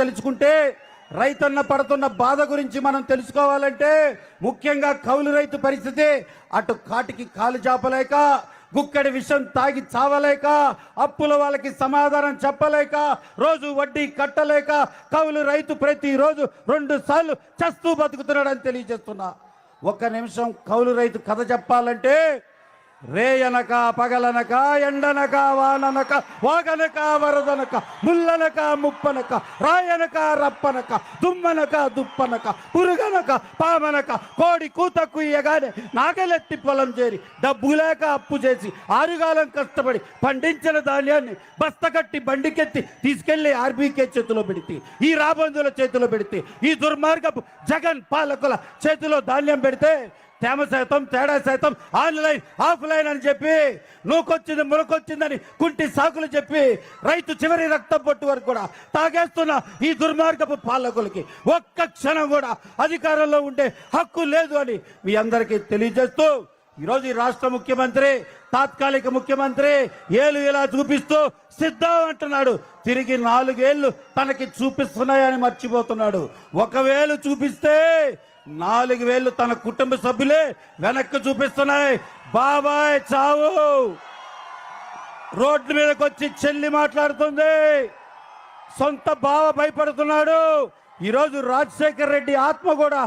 తెలుసుకుంటే రైతన్న పడుతున్న బాధ గురించి మనం తెలుసుకోవాలంటే ముఖ్యంగా కౌలు రైతు పరిస్థితి అటు కాటికి కాలు చాపలేక గుక్కడి విషం తాగి చావలేక అప్పుల వాళ్ళకి సమాధానం చెప్పలేక రోజు వడ్డీ కట్టలేక కౌలు రైతు ప్రతిరోజు 2 సార్లు చస్తూ బతుకుతున్నాడని తెలియజేస్తున్నా. ఒక్క నిమిషం కౌలు రైతు కథ చెప్పాలంటే రేయనక పగలనక ఎండనక వాననక వాగనక వరదనక ముల్లనక ముప్పనక రాయనక రప్పనక దుమ్మనక దుప్పనక పురుగనక పామనక కోడి కూత కుయ్యగానే నాగలెత్తి పొలం చేరి డబ్బు లేక అప్పు చేసి ఆరుగాలం కష్టపడి పండించిన ధాన్యాన్ని బస్తకట్టి బండికెత్తి తీసుకెళ్లి ఆర్బీకే చేతిలో పెడితే, ఈ రాబందుల చేతిలో పెడితే, ఈ దుర్మార్గపు జగన్ పాలకుల చేతిలో ధాన్యం పెడితే తేమ శాతం తేడా శాతం ఆన్లైన్ ఆఫ్లైన్ అని చెప్పి నూకొచ్చింది ములకొచ్చిందని కుంటి సాకులు చెప్పి రైతు చివరి రక్తం పొట్టు వరకు కూడా తాగేస్తున్న ఈ దుర్మార్గపు పాలకులకి ఒక్క క్షణం కూడా అధికారంలో ఉండే హక్కు లేదు అని మీ అందరికీ తెలియజేస్తూ ఈరోజు ఈ రాష్ట్ర ముఖ్యమంత్రి తాత్కాలిక ముఖ్యమంత్రి ఏలు ఇలా చూపిస్తూ సిద్ధం అంటున్నాడు. తిరిగి 4 ఏళ్ళు తనకి చూపిస్తున్నాయని మర్చిపోతున్నాడు. 1 వేలు చూపిస్తే 4 వేలు తన కుటుంబ సభ్యులే వెనక్కి చూపిస్తున్నాయి. బాబాయ్ చావు రోడ్ల మీదకి వచ్చి చెల్లి మాట్లాడుతుంది. సొంత బావ భయపడుతున్నాడు. ఈరోజు రాజశేఖర్ రెడ్డి ఆత్మ కూడా